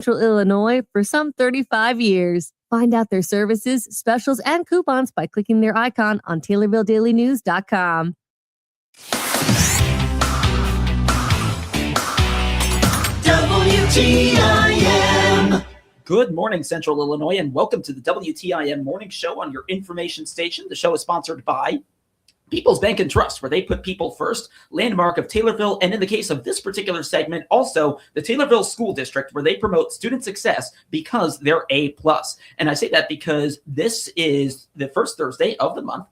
Central Illinois for some 35 years. Find out their services, specials, and coupons by clicking their icon on TaylorvilleDailyNews.com. WTIM. Good morning, Central Illinois, and welcome to the WTIM Morning Show on your information station. The show is sponsored by People's Bank and Trust, where they put people first, landmark of Taylorville, and in the case of this particular segment, also the Taylorville School District, where they promote student success because they're A+. And I say that because this is the first Thursday of the month,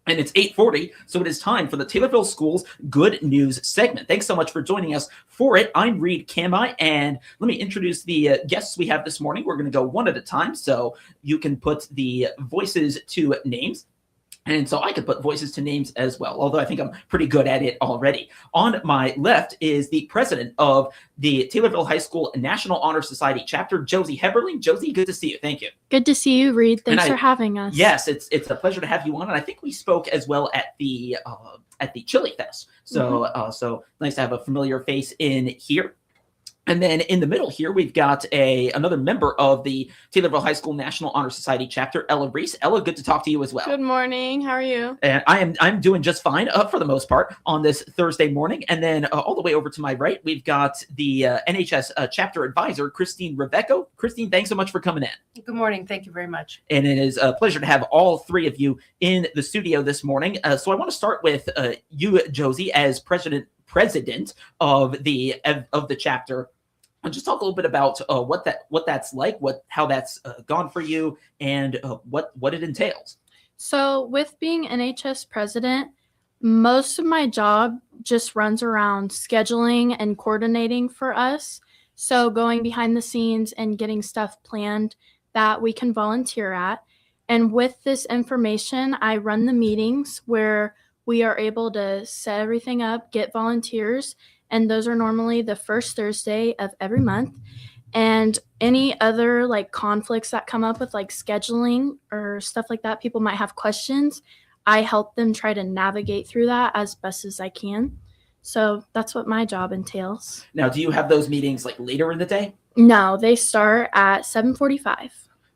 and it's 8:40, so it is time for the Taylorville Schools Good News segment. Thanks so much for joining us for it. I'm Reed Kamai, and let me introduce the guests we have this morning. We're going to go one at a time, so you can put the voices to names. And so I could put voices to names as well, although I think I'm pretty good at it already. On my left is the president of the Taylorville High School National Honor Society chapter, Josie Heberling. Josie, good to see you. Thank you. Good to see you, Reed. Thanks for having us. Yes, it's a pleasure to have you on. And I think we spoke as well at the Chili Fest. So so nice to have a familiar face in here. And then in the middle here, we've got another member of the Taylorville High School National Honor Society chapter, Ella Reese. Ella, good to talk to you as well. Good morning. How are you? And I'm doing just fine for the most part on this Thursday morning. And then all the way over to my right, we've got the NHS chapter advisor, Christine Rebecco. Christine, thanks so much for coming in. Good morning. Thank you very much. And it is a pleasure to have all three of you in the studio this morning. So I want to start with you, Josie, as president of the chapter. And just talk a little bit about what that's like, how that's gone for you, and what it entails. So with being NHS president, most of my job just runs around scheduling and coordinating for us. So going behind the scenes and getting stuff planned that we can volunteer at. And with this information, I run the meetings where we are able to set everything up, get volunteers, and those are normally the first Thursday of every month. And any other conflicts that come up with scheduling or stuff like that, people might have questions. I help them try to navigate through that as best as I can. So that's what my job entails. Now, do you have those meetings later in the day? No, they start at 7:45.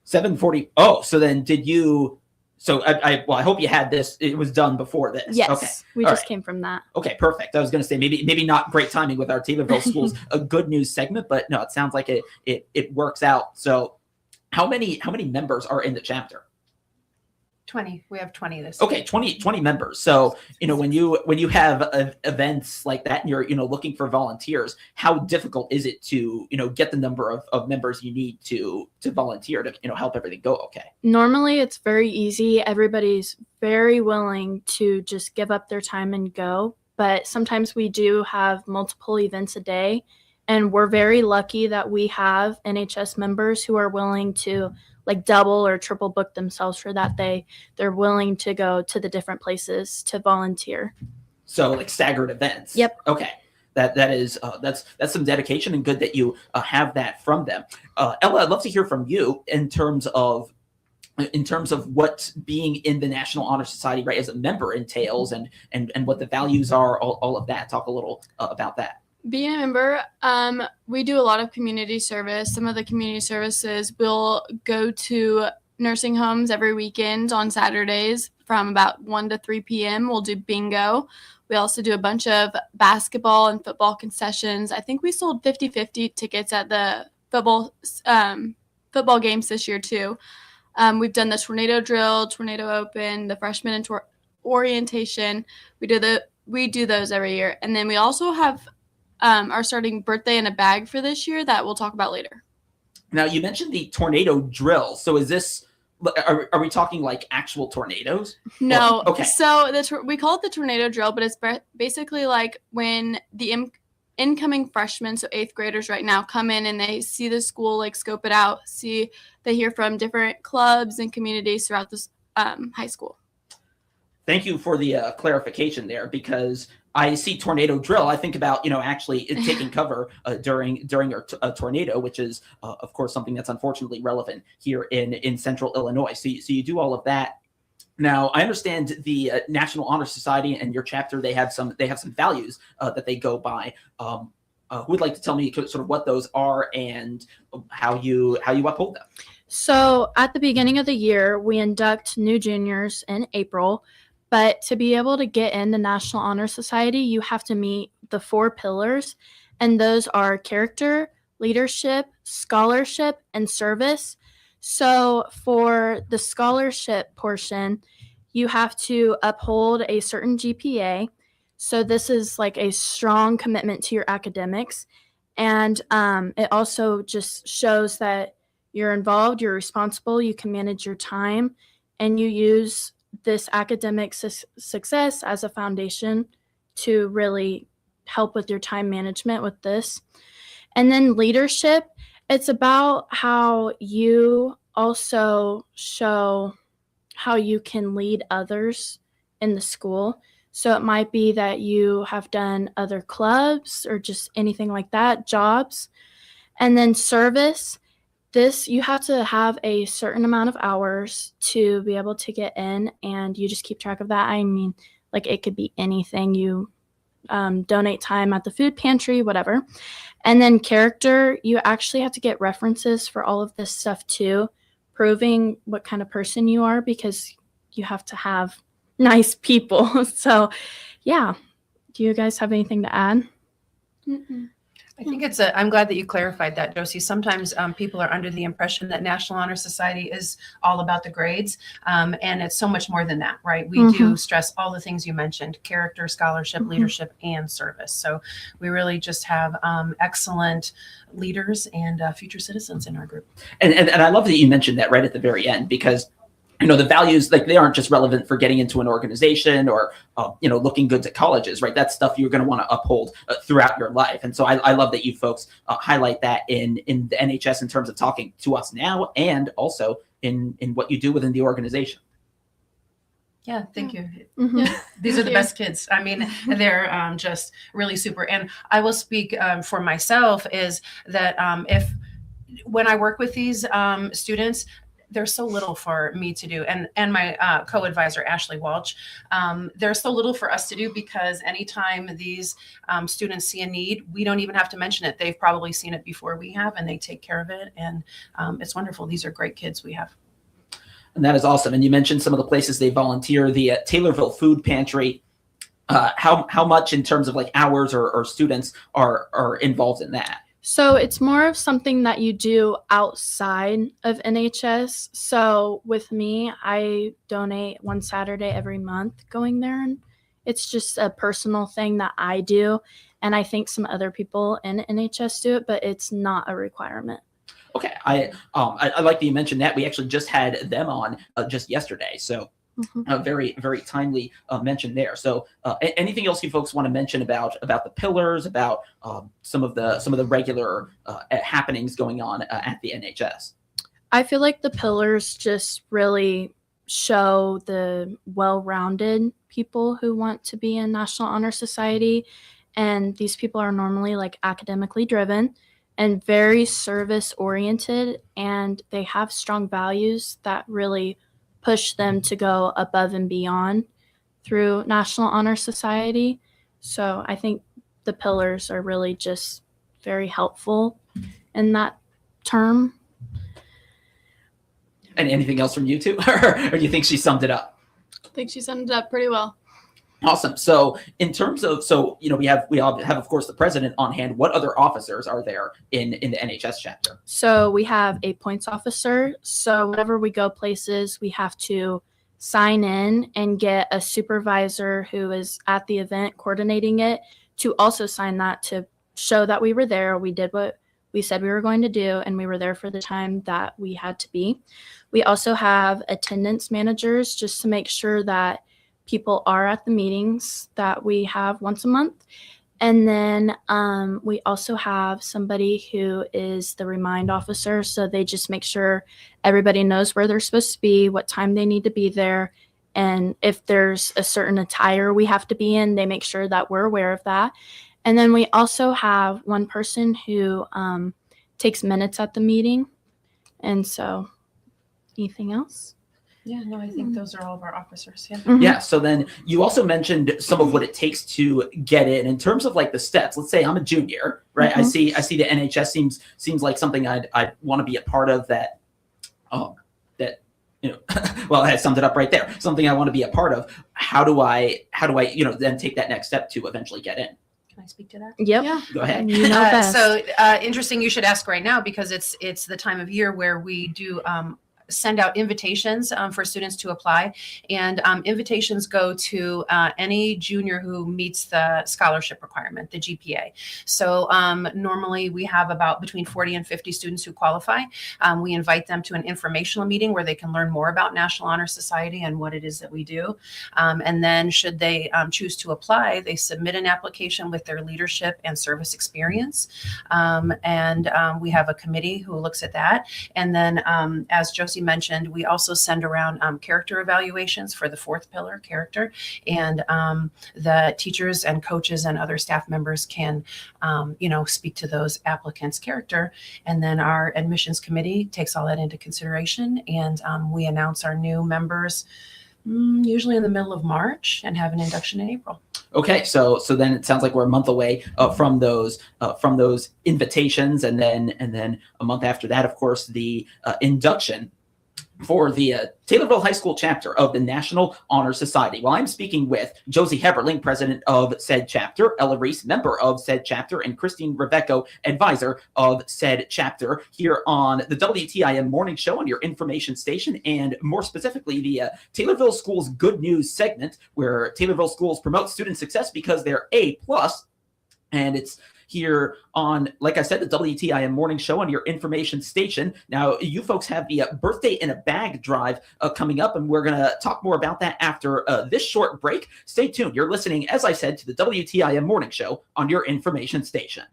7:40. Oh, so then did you? So I hope you had this. It was done before this. Yes, okay. We just came from that. Okay, perfect. I was going to say maybe not great timing with our Taylorville Schools a good news segment, but no, it sounds like it works out. So how many members are in the chapter? 20. We have 20 this Okay, 20 members. So, when you have events like that and you're, looking for volunteers, how difficult is it to, get the number of members you need to volunteer to, help everything go okay? Normally it's very easy. Everybody's very willing to just give up their time and go. But sometimes we do have multiple events a day, and we're very lucky that we have NHS members who are willing to double or triple book themselves for that day. They're willing to go to the different places to volunteer. So staggered events. Yep. Okay. That is that's some dedication, and good that you have that from them. Ella, I'd love to hear from you in terms of what being in the National Honor Society, right, as a member entails, and what the values are, all of that. Talk a little about that. Being a member, we do a lot of community service. Some of the community services will go to nursing homes every weekend on Saturdays from about 1 to 3 p.m. We'll do bingo. We also do a bunch of basketball and football concessions. I think we sold 50-50 tickets at the football games this year too. We've done the tornado drill, tornado open, the freshman orientation. We do those every year. And then we also have our starting birthday in a bag for this year that we'll talk about later. Now, you mentioned the tornado drill. So is this, are we talking actual tornadoes? No. Or, okay. So we call it the tornado drill, but it's basically when the incoming freshmen, so 8th graders right now, come in and they see the school, scope it out, they hear from different clubs and communities throughout this high school. Thank you for the clarification there, because I see tornado drill. I think about, actually taking cover during a tornado, which is, of course, something that's unfortunately relevant here in Central Illinois. So you do all of that. Now, I understand the National Honor Society and your chapter, they have some values that they go by. who would like to tell me sort of what those are and how you uphold them? So at the beginning of the year, we induct new juniors in April, but to be able to get in the National Honor Society, you have to meet the 4 pillars, and those are character, leadership, scholarship, and service. So for the scholarship portion, you have to uphold a certain GPA. So this is like a strong commitment to your academics. And it also just shows that you're involved, you're responsible, you can manage your time, and you use this academic success as a foundation to really help with your time management with this. And then leadership, it's about how you also show how you can lead others in the school. So it might be that you have done other clubs or just anything like that, jobs. And then service, this you have to have a certain amount of hours to be able to get in, and you just keep track of that. I mean, like it could be anything. You donate time at the food pantry, whatever. And then character, you actually have to get references for all of this stuff too, proving what kind of person you are, because you have to have nice people. So yeah, do you guys have anything to add? Mm-mm. I think I'm glad that you clarified that, Josie. Sometimes people are under the impression that National Honor Society is all about the grades. And it's so much more than that, right? We do stress all the things you mentioned: character, scholarship, leadership, and service. So we really just have excellent leaders and future citizens in our group. And I love that you mentioned that right at the very end, because the values, like, they aren't just relevant for getting into an organization or, looking good at colleges, right? That's stuff you're going to want to uphold throughout your life. And so I love that you folks highlight that in the NHS in terms of talking to us now, and also in what you do within the organization. Yeah, thank you. Yeah. These are the best kids. I mean, they're just really super. And I will speak for myself, is that when I work with these students, there's so little for me to do, and my co-advisor Ashley Walsh, there's so little for us to do, because anytime these students see a need, we don't even have to mention it. They've probably seen it before we have, and they take care of it, and it's wonderful. These are great kids we have. And that is awesome. And you mentioned some of the places they volunteer, the Taylorville Food Pantry. How much in terms of like hours or students are involved in that? So it's more of something that you do outside of NHS. So with me, I donate one Saturday every month going there, and it's just a personal thing that I do. And I think some other people in NHS do it, but it's not a requirement. Okay, I like that you mentioned that. We actually just had them on just yesterday, so very, very timely mention there. So anything else you folks want to mention about the pillars, about some of the regular happenings going on at the NHS? I feel like the pillars just really show the well-rounded people who want to be in National Honor Society, and these people are normally like academically driven and very service oriented, and they have strong values that really push them to go above and beyond through National Honor Society. So I think the pillars are really just very helpful in that term. And anything else from you two, or do you think she summed it up? I think she summed it up pretty well. Awesome. So in terms of, we all have, of course, the president on hand. What other officers are there in the NHS chapter? So we have a points officer. So whenever we go places, we have to sign in and get a supervisor who is at the event coordinating it to also sign that, to show that we were there. We did what we said we were going to do, and we were there for the time that we had to be. We also have attendance managers, just to make sure that people are at the meetings that we have once a month. And then we also have somebody who is the remind officer. So they just make sure everybody knows where they're supposed to be, what time they need to be there. And if there's a certain attire we have to be in, they make sure that we're aware of that. And then we also have one person who takes minutes at the meeting. And so anything else? Yeah, no, I think those are all of our officers. Yeah. Mhm. Yeah. So then you also mentioned some of what it takes to get in terms of like the steps. Let's say I'm a junior, right? I see the NHS seems like something I'd want to be a part of that. Well, I summed it up right there. Something I want to be a part of. How do I then take that next step to eventually get in? Can I speak to that? Yep. Yeah. Go ahead. You know best. So interesting you should ask right now, because it's the time of year where we do send out invitations for students to apply, and invitations go to any junior who meets the scholarship requirement, the GPA. So normally we have about between 40 and 50 students who qualify. We invite them to an informational meeting where they can learn more about National Honor Society and what it is that we do. And then should they choose to apply, they submit an application with their leadership and service experience. And we have a committee who looks at that. And then as Josie mentioned, we also send around character evaluations for the fourth pillar, character, and the teachers and coaches and other staff members can, speak to those applicants' character. And then our admissions committee takes all that into consideration, and we announce our new members usually in the middle of March and have an induction in April. Okay, so then it sounds like we're a month away from those invitations, and then a month after that, of course, the induction for the Taylorville High School chapter of the National Honor Society. Well, I'm speaking with Josie Heberling, president of said chapter, Ella Reese, member of said chapter, and Christine Rebecco, advisor of said chapter, here on the WTIM Morning Show on your information station, and more specifically, the Taylorville Schools Good News segment, where Taylorville Schools promote student success because they're A+, and it's here on, like I said, the WTIM Morning Show on your information station. Now, you folks have the Birthday in a Bag drive coming up, and we're going to talk more about that after this short break. Stay tuned. You're listening, as I said, to the WTIM Morning Show on your information station.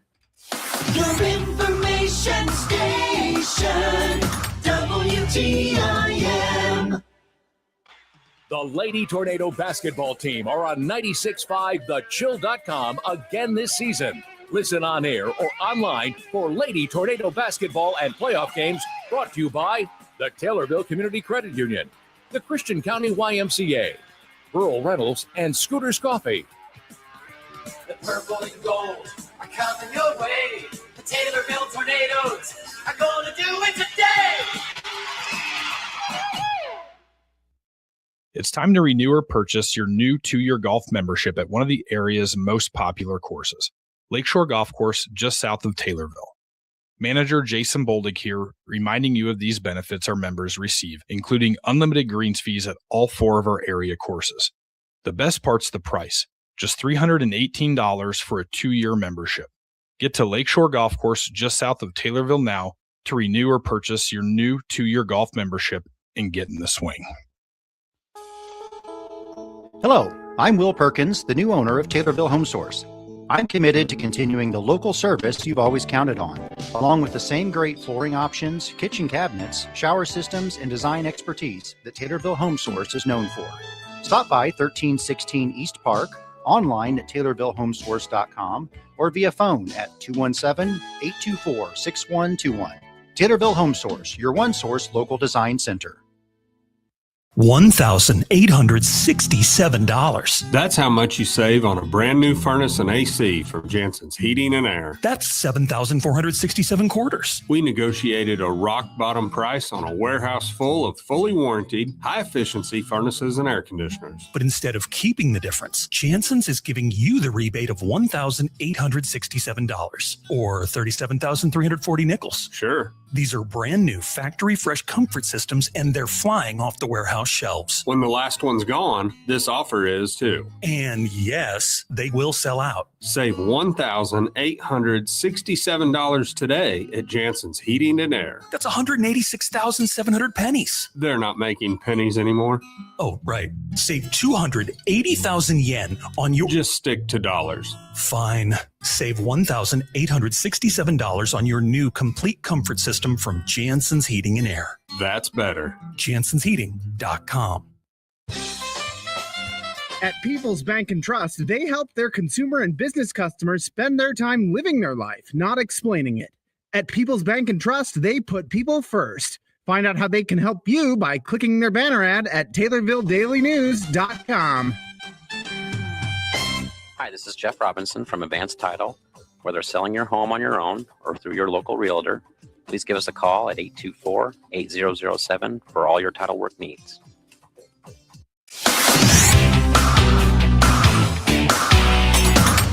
Your information station, WTIM. The Lady Tornado basketball team are on 96.5 thechill.com again this season. Listen on air or online for Lady Tornado basketball and playoff games, brought to you by the Taylorville Community Credit Union, the Christian County YMCA, Rural Rentals, and Scooters Coffee. The purple and gold are coming your way. The Taylorville Tornadoes are going to do it today. It's time to renew or purchase your new 2-year golf membership at one of the area's most popular courses, Lakeshore Golf Course, just south of Taylorville. Manager Jason Boldig here, reminding you of these benefits our members receive, including unlimited greens fees at all 4 of our area courses. The best part's the price, just $318 for a 2-year membership. Get to Lakeshore Golf Course, just south of Taylorville now to renew or purchase your new 2-year golf membership and get in the swing. Hello, I'm Will Perkins, the new owner of Taylorville Home Source. I'm committed to continuing the local service you've always counted on, along with the same great flooring options, kitchen cabinets, shower systems, and design expertise that Taylorville Home Source is known for. Stop by 1316 East Park, online at TaylorvilleHomesource.com, or via phone at 217-824-6121. Taylorville Home Source, your one source local design center. $1,867. That's how much you save on a brand new furnace and AC from Jansen's Heating and Air. That's 7,467 quarters. We negotiated a rock bottom price on a warehouse full of fully warranted, high efficiency furnaces and air conditioners. But instead of keeping the difference, Jansen's is giving you the rebate of $1,867, or 37,340 nickels. Sure. These are brand new factory fresh comfort systems, and they're flying off the warehouse shelves. When the last one's gone, this offer is too. And yes, they will sell out. Save $1,867 today at Jansen's Heating and Air. That's 186,700 pennies. They're not making pennies anymore. Oh, right. Save 280,000 yen on your... Just stick to dollars. Fine. Save $1,867 on your new complete comfort system from Jansen's Heating and Air. That's better. JansensHeating.com. At People's Bank and Trust, they help their consumer and business customers spend their time living their life, not explaining it. At People's Bank and Trust, they put people first. Find out how they can help you by clicking their banner ad at TaylorvilleDailyNews.com. Hi, this is Jeff Robinson from Advanced Title. Whether selling your home on your own or through your local realtor, please give us a call at 824-8007 for all your title work needs.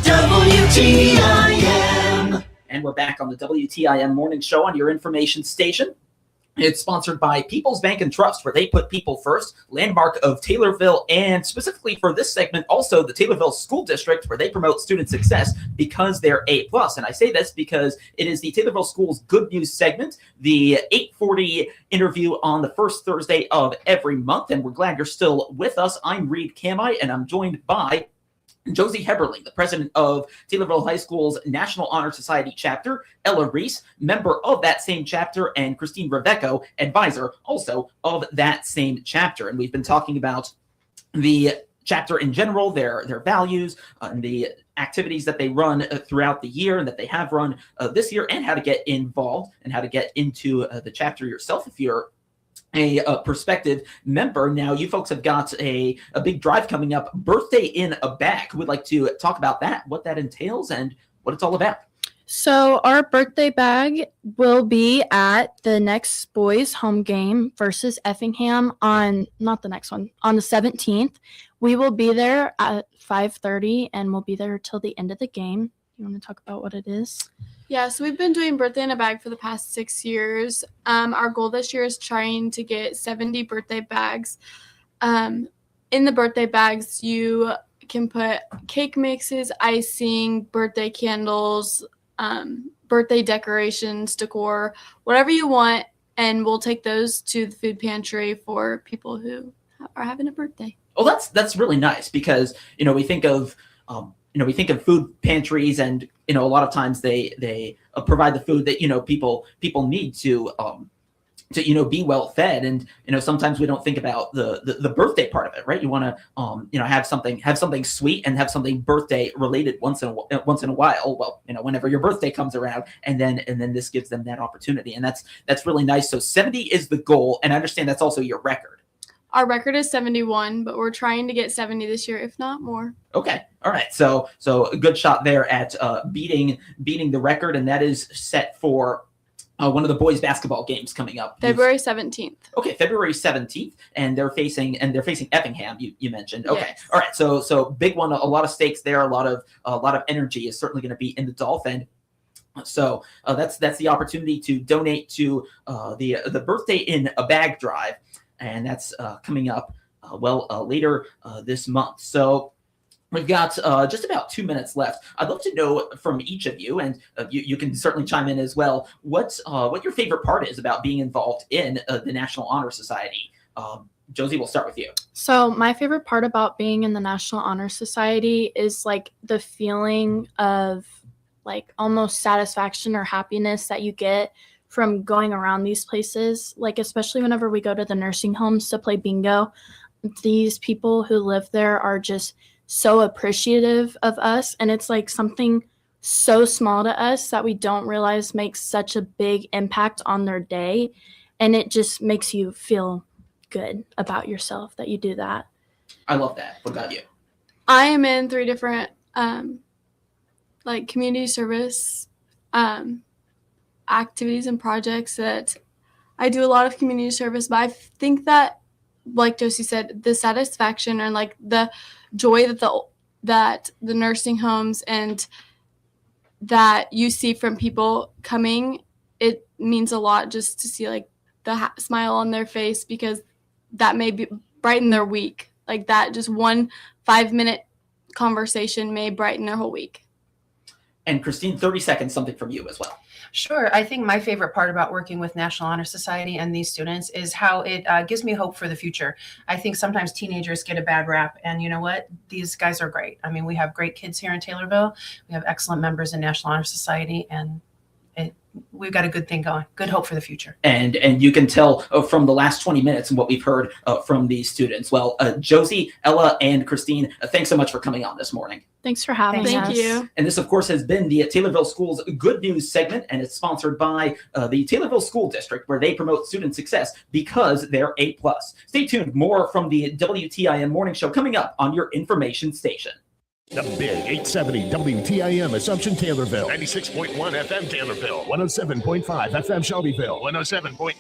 WTIM. And we're back on the WTIM morning show on your information station. It's sponsored by People's Bank and Trust, where they put people first, landmark of Taylorville, and specifically for this segment, also the Taylorville School District, where they promote student success because they're A+. And I say this because it is the Taylorville Schools Good News segment, the 8:40 interview on the first Thursday of every month. And we're glad you're still with us. I'm Reed Kamai, and I'm joined by Josie Heberling, the president of Taylorville High School's National Honor Society chapter, Ella Reese, member of that same chapter, and Christine Reveco, advisor also of that same chapter. And we've been talking about the chapter in general, their values, and the activities that they run throughout the year and that they have run this year, and how to get involved and how to get into the chapter yourself if you're a prospective member. Now, you folks have got a big drive coming up, Birthday in a Bag. We'd like to talk about that, what that entails, and what it's all about. So our birthday bag will be at the next boys home game versus Effingham on, not the next one, on the 17th. We will be there at 5:30 and we'll be there till the end of the game. You want to talk about what it is? Yeah, so we've been doing Birthday in a Bag for the past 6 years. Our goal this year is trying to get 70 birthday bags. In the birthday bags, you can put cake mixes, icing, birthday candles, birthday decorations, decor, whatever you want, and we'll take those to the food pantry for people who are having a birthday. Oh, that's really nice because, we think of food pantries, and a lot of times they provide the food that people need to be well fed, and sometimes we don't think about the birthday part of it, right? You want to have something sweet and have something birthday related once in a while. Well, whenever your birthday comes around, and then this gives them that opportunity, and that's really nice. So 70 is the goal, and I understand that's also your record. Our record is 71, but we're trying to get 70 this year, if not more. Okay. All right. So a good shot there at beating the record, and that is set for one of the boys' basketball games coming up. February 17th. Okay, February 17th, and they're facing Effingham. You mentioned. Okay. Yes. All right. So big one. A lot of stakes there. A lot of energy is certainly going to be in the Dolph end. So that's the opportunity to donate to the Birthday in a Bag drive. And that's coming up later this month. So we've got just about 2 minutes left. I'd love to know from each of you, and you can certainly chime in as well, what your favorite part is about being involved in the National Honor Society. Josie, we'll start with you. So my favorite part about being in the National Honor Society is like the feeling of like almost satisfaction or happiness that you get from going around these places, like especially whenever we go to the nursing homes to play bingo. These people who live there are just so appreciative of us, and it's like something so small to us that we don't realize makes such a big impact on their day, and it just makes you feel good about yourself that you do that. I love that. What about you? I am in 3 different community service activities and projects that I do a lot of community service, but I think that, like Josie said, the satisfaction and like the joy that the nursing homes and that you see from people coming, it means a lot just to see like the smile on their face, because that may brighten their week. Like that, just 1 5-minute conversation may brighten their whole week. And Christine, 30 seconds, something from you as well. Sure. I think my favorite part about working with National Honor Society and these students is how it gives me hope for the future. I think sometimes teenagers get a bad rap, and you know what? These guys are great. I mean, we have great kids here in Taylorville. We have excellent members in National Honor Society, and we've got a good thing going, good hope for the future. And you can tell from the last 20 minutes and what we've heard from these students. Well, Josie, Ella, and Christine, thanks so much for coming on this morning. Thanks for having us. Thank you. And this, of course, has been the Taylorville Schools Good News segment, and it's sponsored by the Taylorville School District, where they promote student success because they're A+. Stay tuned. More from the WTIM Morning Show coming up on your information station. The Big 870 WTIM Assumption Taylorville. 96.1 FM Taylorville. 107.5 FM Shelbyville. 107.9